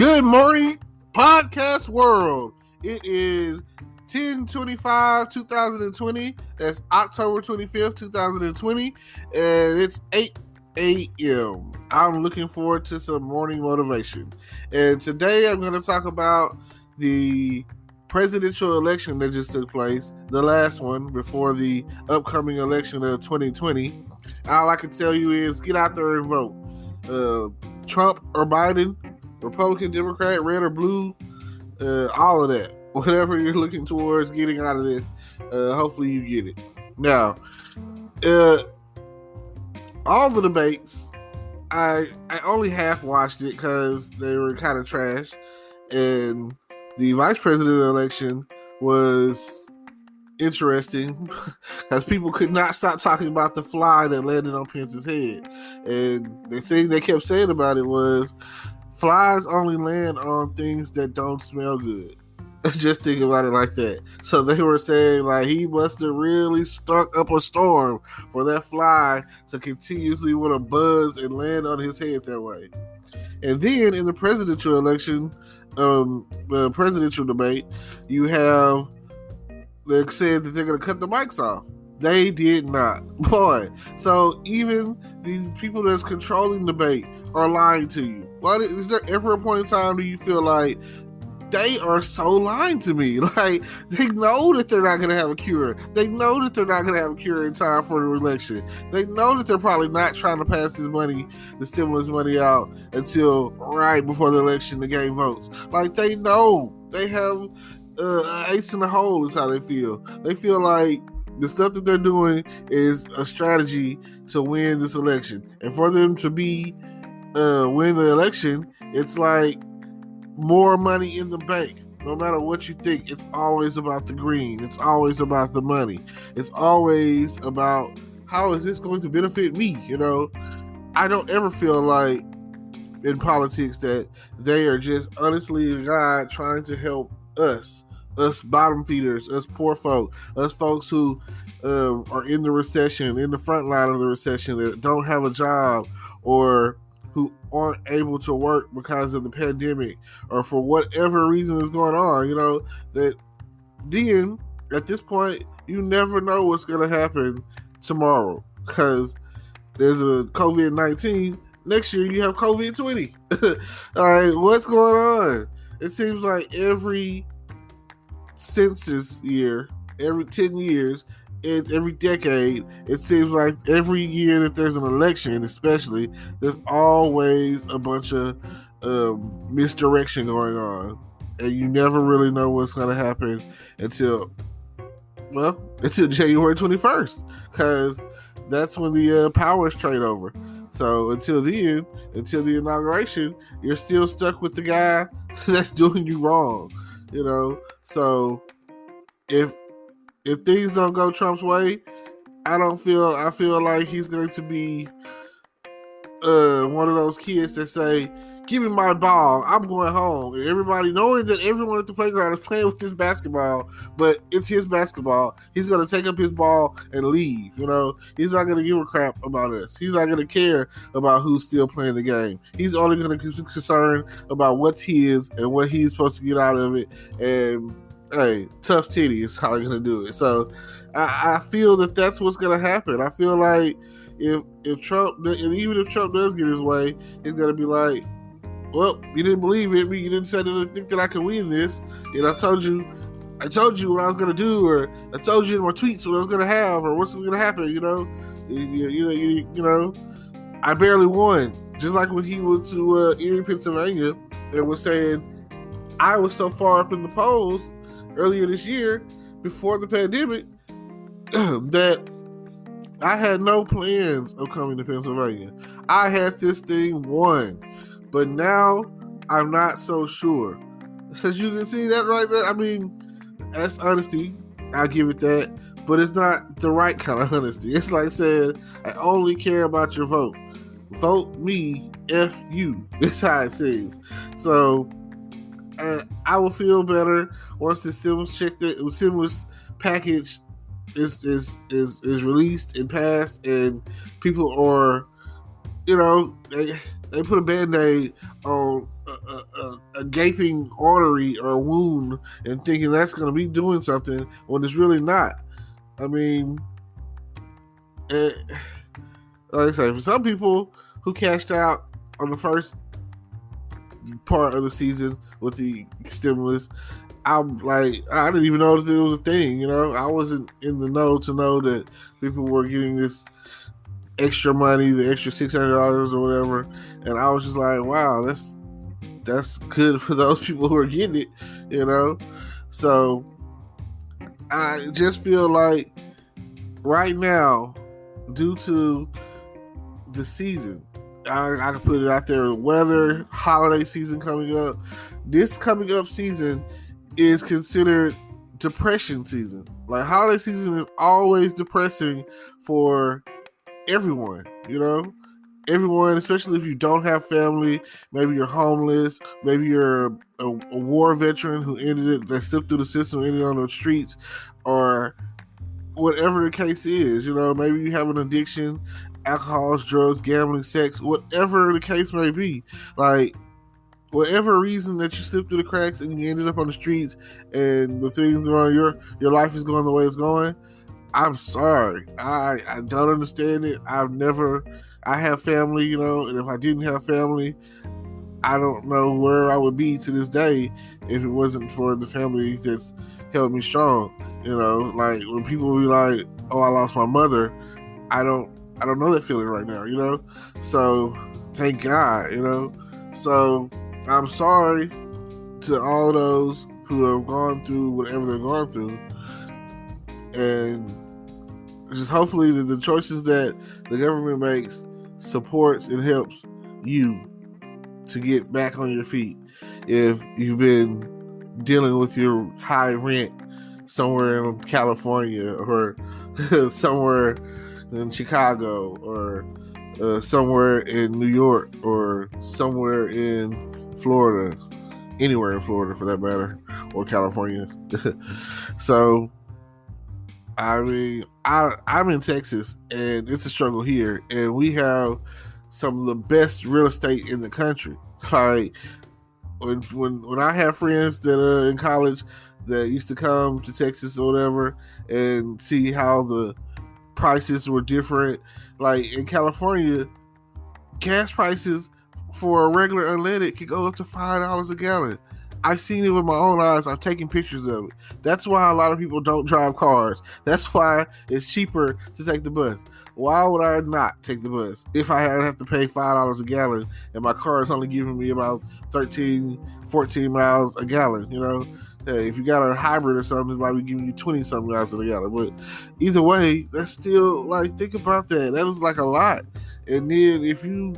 Good morning, podcast world. It is 10/25/2020. That's October 25th, 2020, and it's 8 a.m. I'm looking forward to some morning motivation. And today I'm going to talk about the presidential election that just took place, the last one before the upcoming election of 2020. All I can tell you is get out there and vote. Trump or Biden, Republican, Democrat, red or blue, all of that. Whatever you're looking towards getting out of this, hopefully you get it. Now, all the debates, I only half watched it because they were kind of trash. And the vice president election was interesting because people could not stop talking about the fly that landed on Pence's head. And the thing they kept saying about it was flies only land on things that don't smell good. Just think about it like that. So they were saying like he must have really stunk up a storm for that fly to continuously want to buzz and land on his head that way. And then in the presidential election, the presidential debate, you have they're saying that they're going to cut the mics off. They did not. Boy. So even these people that's controlling the debate are lying to you. Why is there ever a point in time do you feel like they are so lying to me? Like, they know that they're not going to have a cure. They know that they're not going to have a cure in time for the election. They know that they're probably not trying to pass this money, the stimulus money out until right before the election to gain votes. Like, they know. They have ace in the hole is how they feel. They feel like the stuff that they're doing is a strategy to win this election. And for them to be win the election, it's like more money in the bank. No matter what you think, it's always about the green. It's always about the money. It's always about how is this going to benefit me? You know, I don't ever feel like in politics that they are just honestly God trying to help us bottom feeders, us poor folk, us folks who are in the recession, in the front line of the recession, that don't have a job or who aren't able to work because of the pandemic or for whatever reason is going on, you know, that then at this point, you never know what's going to happen tomorrow because there's a COVID-19. Next year, you have COVID-20. All right, what's going on? It seems like every census year, every 10 years, every decade, it seems like every year that there's an election, especially, there's always a bunch of misdirection going on. And you never really know what's going to happen until January 21st. Because that's when the powers trade over. So until then, until the inauguration, you're still stuck with the guy that's doing you wrong. You know, so if things don't go Trump's way, I feel like he's going to be one of those kids that say, "Give me my ball, I'm going home." And everybody knowing that everyone at the playground is playing with this basketball, but it's his basketball. He's going to take up his ball and leave. You know, he's not going to give a crap about us. He's not going to care about who's still playing the game. He's only going to be concerned about what's his and what he's supposed to get out of it. And hey, tough titty is how they're going to do it. So I feel that that's what's going to happen. I feel like if Trump, and even if Trump does get his way, he's going to be like, well, you didn't believe in me. You didn't say that think that I could win this. And I told you what I was going to do, or I told you in my tweets what I was going to have, or what's going to happen, you know. You know, I barely won. Just like when he went to Erie, Pennsylvania, and was saying, I was so far up in the polls earlier this year, before the pandemic, that I had no plans of coming to Pennsylvania. I had this thing won. But now, I'm not so sure. As you can see that right there, I mean, that's honesty. I'll give it that. But it's not the right kind of honesty. It's like saying, I only care about your vote. Vote me, F you. That's how it seems. So, I will feel better once the stimulus package is released and passed, and people are, you know, they put a Band-Aid on a gaping artery or wound and thinking that's going to be doing something when it's really not. I mean, like I say, for some people who cashed out on the first part of the season with the stimulus, I'm like, I didn't even know that it was a thing. I wasn't in the know to know that people were getting this extra money, the extra $600 or whatever, and I was just like, wow, that's good for those people who are getting it. So I just feel like right now, due to the season, I can put it out there, weather, holiday season coming up, this coming up season is considered depression season. Like, holiday season is always depressing for everyone, everyone, especially if you don't have family. Maybe you're homeless, maybe you're a war veteran who that slipped through the system, ended on the streets, or whatever the case is. Maybe you have an addiction, alcohol, drugs, gambling, sex, whatever the case may be. Like, whatever reason that you slipped through the cracks and you ended up on the streets and the things going, your life is going the way it's going, I'm sorry. I don't understand it. I have family, and if I didn't have family, I don't know where I would be to this day if it wasn't for the family that's held me strong. Like, when people be like, oh, I lost my mother, I don't know that feeling right now, So thank God, So I'm sorry to all those who have gone through whatever they're going through, and just hopefully that the choices that the government makes supports and helps you to get back on your feet. If you've been dealing with your high rent somewhere in California or somewhere in Chicago or somewhere in New York or somewhere in Florida, anywhere in Florida for that matter, or California. So, I mean, I'm in Texas, and it's a struggle here, and we have some of the best real estate in the country. Like, when I have friends that are in college that used to come to Texas or whatever and see how the prices were different. Like, in California, gas prices for a regular unleaded could go up to $5 a gallon. I've seen it with my own eyes. I've taken pictures of it. That's why a lot of people don't drive cars. That's why it's cheaper to take the bus. Why would I not take the bus if I have to pay $5 a gallon and my car is only giving me about 13, 14 miles a gallon? Hey, if you got a hybrid or something, it might be giving you 20-something miles a gallon. But either way, that's still, like, think about that. That is like a lot. And then if you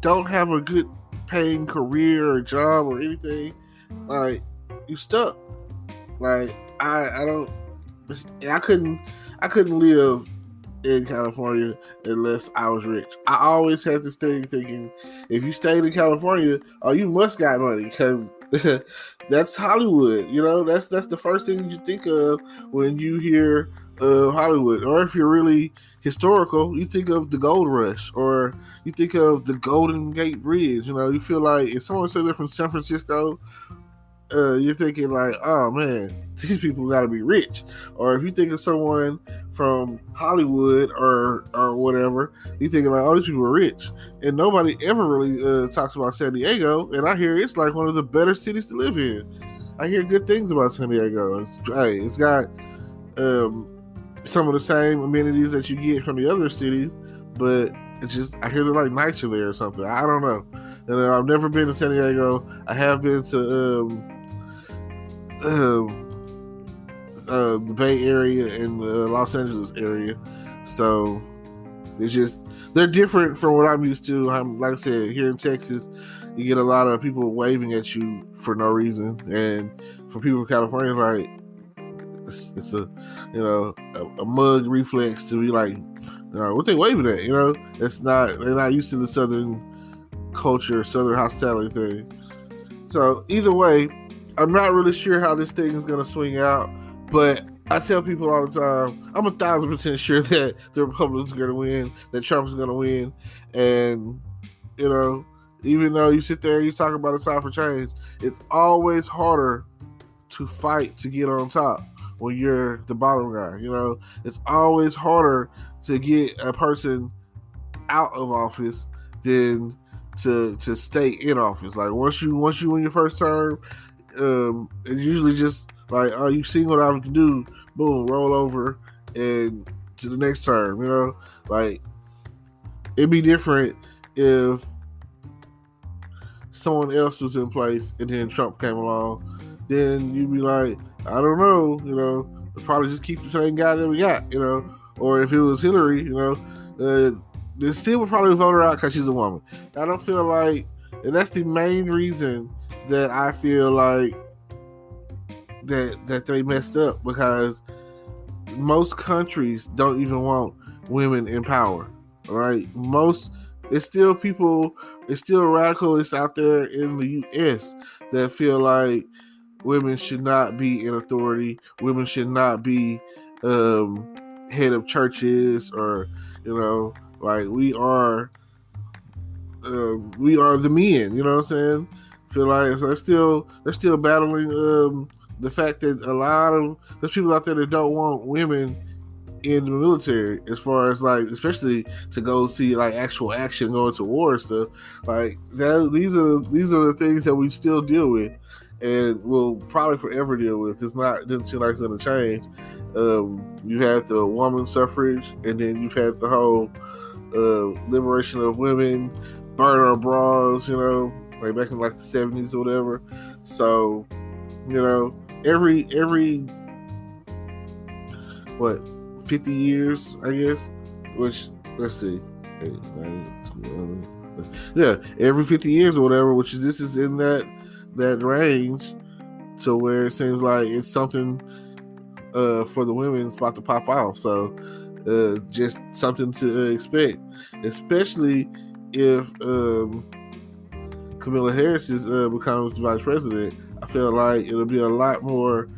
don't have a good paying career or job or anything, like, you stuck. Like, I couldn't live in California unless I was rich. I always had this thing thinking, if you stayed in California, oh, you must got money, because that's Hollywood. That's the first thing you think of when you hear Hollywood. Or if you're really historical, you think of the Gold Rush, or you think of the Golden Gate Bridge. You feel like if someone says they're from San Francisco, you're thinking like, oh man, these people got to be rich. Or if you think of someone from Hollywood or whatever, you thinking like, oh, these people are rich. And nobody ever really talks about San Diego, and I hear it's like one of the better cities to live in. I hear good things about San Diego. It's got some of the same amenities that you get from the other cities, but it's just, I hear they're like nicer there or something. I don't know. And I've never been to San Diego. I have been to the Bay Area and the Los Angeles area. So they're different from what I'm used to. Like I said, here in Texas, you get a lot of people waving at you for no reason, and for people from California, like, it's a mug reflex to be like, what they waving at? They're not used to the Southern culture, Southern hospitality thing. So either way, I'm not really sure how this thing is going to swing out, but I tell people all the time, I'm 1,000% sure that the Republicans are going to win, that Trump is going to win, and Even though you sit there and you talk about a time for change, it's always harder to fight to get on top when you're the bottom guy. It's always harder to get a person out of office than to stay in office. Like once you win your first term, it's usually just like, oh, you seen what I can do, boom, roll over and to the next term. Like it'd be different if someone else was in place and then Trump came along. Then you'd be like, I don't know, we'll probably just keep the same guy that we got, or if it was Hillary, they still would probably vote her out because she's a woman. I don't feel like, and that's the main reason that I feel like that they messed up, because most countries don't even want women in power, right? It's still radicalists out there in the U.S. that feel like women should not be in authority. Women should not be head of churches, or like we are the men. You know what I'm saying? Feel like so they're still battling the fact that a lot of there's people out there that don't want women in the military, as far as like, especially to go see like actual action, going to war and stuff like that. These are the things that we still deal with, and will probably forever deal with. Didn't seem like it's going to change. You had the woman suffrage, and then you've had the whole liberation of women, burn our bras, like back in like the 70s or whatever. So, every 50 years, I guess, which, let's see, every 50 years or whatever, which is, this is in that range, to where it seems like it's something for the women it's about to pop off. So just something to expect, especially if Kamala Harris becomes vice president. I feel like it'll be a lot more,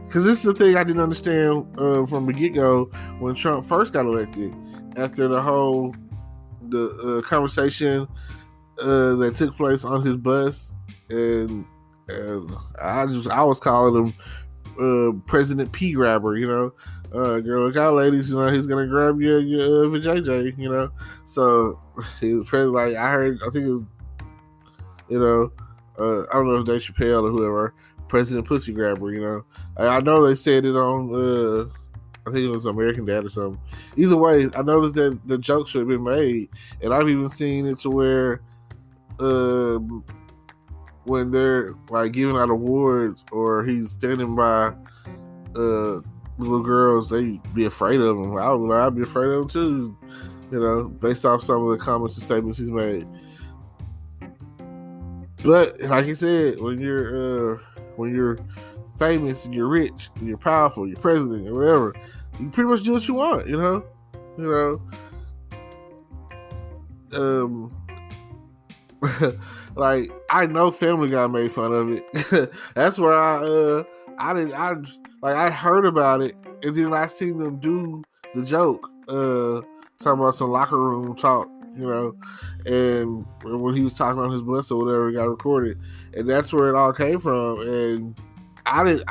because this is the thing I didn't understand from the get-go when Trump first got elected. After the conversation that took place on his bus, and I was calling him President P Grabber, girl, look out, ladies, he's gonna grab your vajayjay, So he was president. Like I think it was, I don't know if it's Dave Chappelle or whoever, President Pussy Grabber, I know they said it on I think it was American Dad or something. Either way, I know that the joke should have been made, and I've even seen it to where when they're like giving out awards, or he's standing by little girls, they be afraid of him. I'd be afraid of him too, based off some of the comments and statements he's made. But like he said, when you're famous and you're rich and you're powerful, you're president or whatever, you pretty much do what you want, like I know Family Guy made fun of it. That's where I heard about it, and then I seen them do the joke, talking about some locker room talk, and when he was talking on his bus or whatever, it got recorded, and that's where it all came from. And I was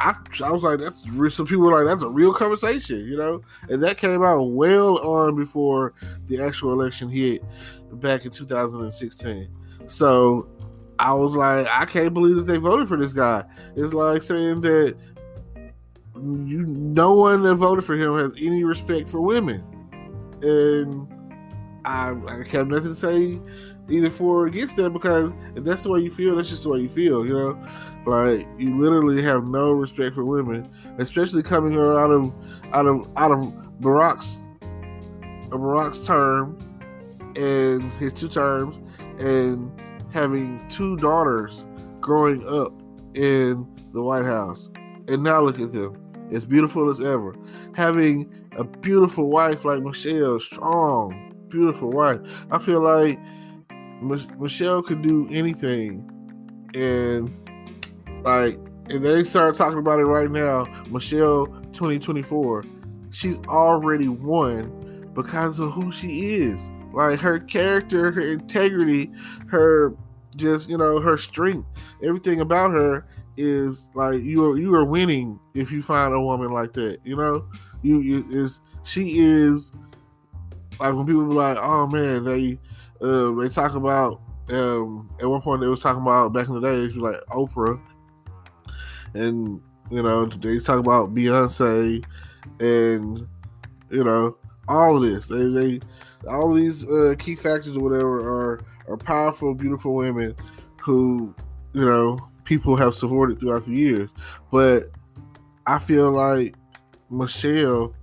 like, that's real. Some people were like, that's a real conversation, and that came out well on before the actual election hit back in 2016. So I was like, I can't believe that they voted for this guy. It's like saying that no one that voted for him has any respect for women, and I have nothing to say either for or against that, because if that's the way you feel, that's just the way you feel, Like, you literally have no respect for women, especially coming out of Barack's term and his 2 terms, and having 2 daughters growing up in the White House. And now look at them, as beautiful as ever. Having a beautiful wife like Michelle, strong, beautiful wife. I feel like Michelle could do anything, and like, if they start talking about it right now, Michelle 2024, she's already won because of who she is. Like, her character, her integrity, her just, her strength, everything about her is like you are winning if you find a woman like that. You is she is like when people be like, oh man, they talk about at one point they was talking about back in the day, they was like Oprah, and they talk about Beyonce, and all of this. They all these key factors or whatever are powerful, beautiful women who people have supported throughout the years. But I feel like Michelle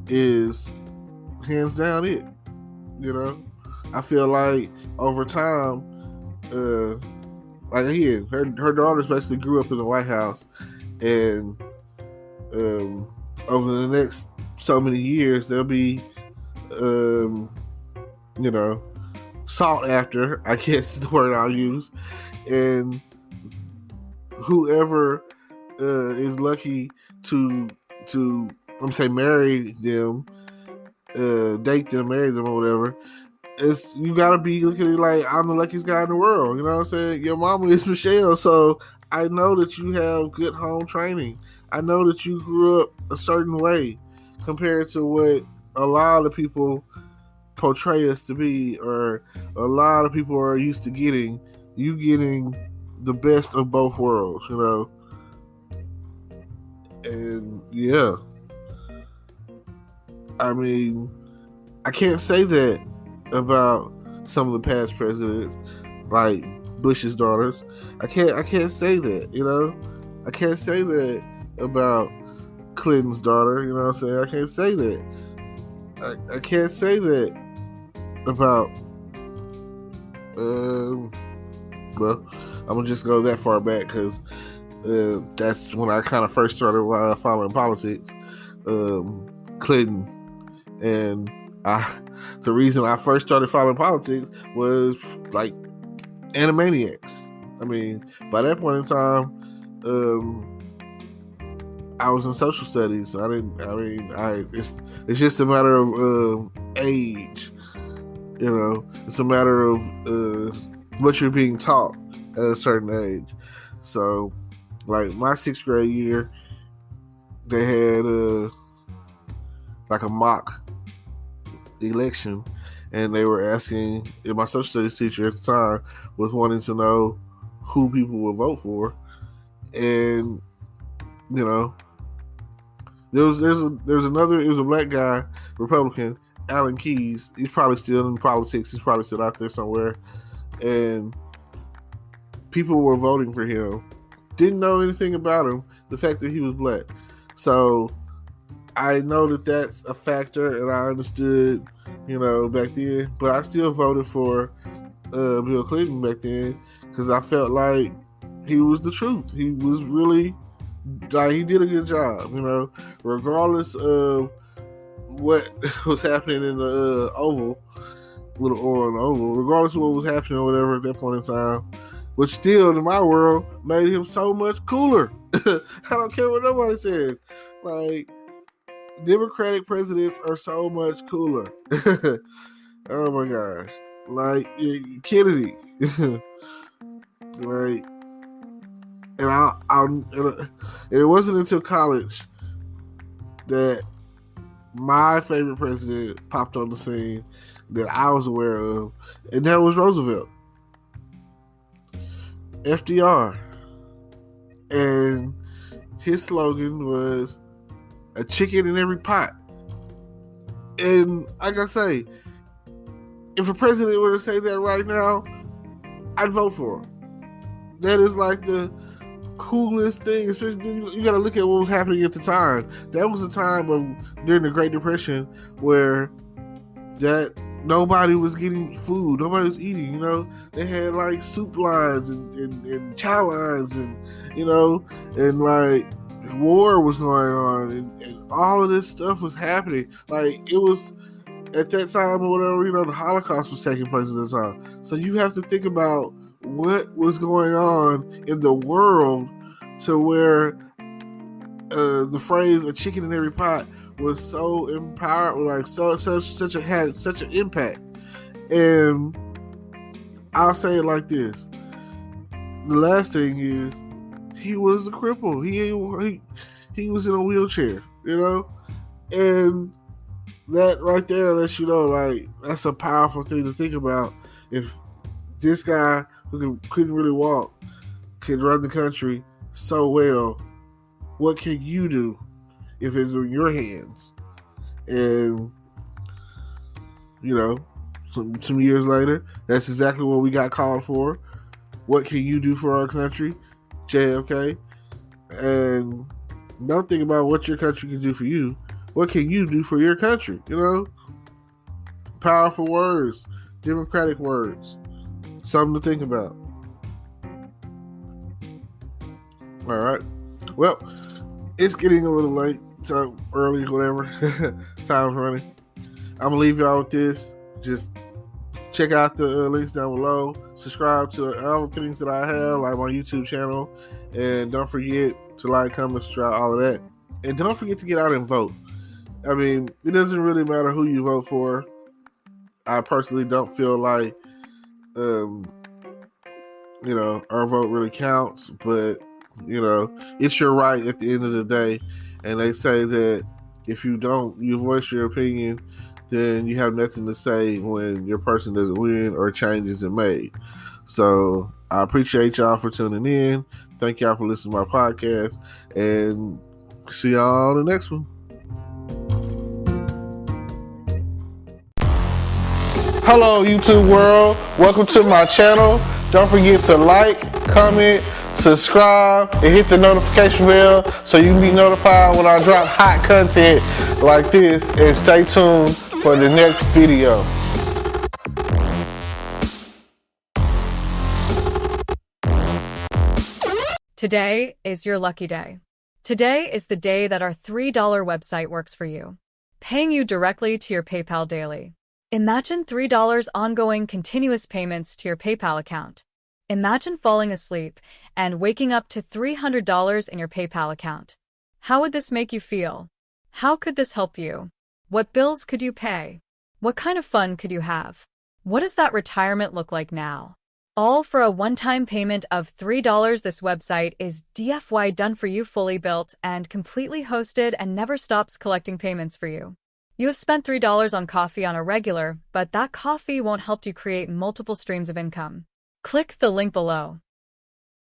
is hands down it. I feel like over time, like again, her daughters basically grew up in the White House, and over the next so many years, they'll be, sought after, I guess is the word I'll use, and whoever is lucky to I'm say marry them, date them, marry them, or whatever. You gotta be looking at it like I'm the luckiest guy in the world. You know what I'm saying? Your mama is Michelle, so I know that you have good home training. I know that you grew up a certain way compared to what a lot of people portray us to be, or a lot of people are used to getting. You getting the best of both worlds, and yeah. I mean, I can't say that about some of the past presidents, like Bush's daughters. I can't say that, I can't say that about Clinton's daughter, you know what I'm saying? I can't say that. I can't say that about well, I'm gonna just go that far back because that's when I kind of first started following politics. Clinton, and the reason I first started following politics was like Animaniacs. I mean, by that point in time, I was in social studies. So it's just a matter of age. It's a matter of what you're being taught at a certain age. So, like my 6th grade year, they had like a mock election, and they were asking, and my social studies teacher at the time was wanting to know who people would vote for, and there was another, it was a black guy, Republican, Alan Keyes. He's probably still in politics. He's probably still out there somewhere, and people were voting for him. Didn't know anything about him, the fact that he was black. So I know that that's a factor, and I understood, back then. But I still voted for Bill Clinton back then because I felt like he was the truth. He was really, like, he did a good job, regardless of what was happening in the Oval, little oil in the Oval, regardless of what was happening or whatever at that point in time, which still, in my world, made him so much cooler. I don't care what nobody says. Like, Democratic presidents are so much cooler. Oh my gosh. Like, Kennedy. Like, and it wasn't until college that my favorite president popped on the scene that I was aware of, and that was Roosevelt. FDR. And his slogan was a chicken in every pot. And like I say, if a president were to say that right now, I'd vote for him. That is like the coolest thing, especially you got to look at what was happening at the time. That was a time during the Great Depression where that nobody was getting food, nobody was eating. They had like soup lines and chow lines, and and like war was going on, and all of this stuff was happening. Like, it was at that time or whatever, the Holocaust was taking place at the time. So you have to think about what was going on in the world to where the phrase "a chicken in every pot" was so empowered, like such an impact. And I'll say it like this. The last thing is, he was a cripple. He was in a wheelchair, and that right there lets you know, like, that's a powerful thing to think about. If this guy who couldn't really walk could run the country so well, what can you do if it's in your hands? And some years later, that's exactly what we got called for. What can you do for our country, JFK? And don't think about what your country can do for you. What can you do for your country? Powerful words, democratic words, something to think about. All right. Well, it's getting a little late, so early, whatever. Time's running. I'm gonna leave y'all with this. Just check out the links down below. Subscribe to all the things that I have, like my YouTube channel, and don't forget to like, comment, subscribe, all of that. And don't forget to get out and vote. I mean, it doesn't really matter who you vote for. I personally don't feel like, our vote really counts, but it's your right at the end of the day. And they say that if you voice your opinion, then you have nothing to say when your person doesn't win or change isn't made. So I appreciate y'all for tuning in. Thank y'all for listening to my podcast, and see y'all on the next one. Hello, YouTube world. Welcome to my channel. Don't forget to like, comment, subscribe, and hit the notification bell so you can be notified when I drop hot content like this, and stay tuned for the next video. Today is your lucky day. Today is the day that our $3 website works for you, paying you directly to your PayPal daily. Imagine $3 ongoing continuous payments to your PayPal account. Imagine falling asleep and waking up to $300 in your PayPal account. How would this make you feel? How could this help you? What bills could you pay? What kind of fun could you have? What does that retirement look like now? All for a one-time payment of $3. This website is DFY done for you, fully built and completely hosted, and never stops collecting payments for you. You have spent $3 on coffee on a regular, but that coffee won't help you create multiple streams of income. Click the link below.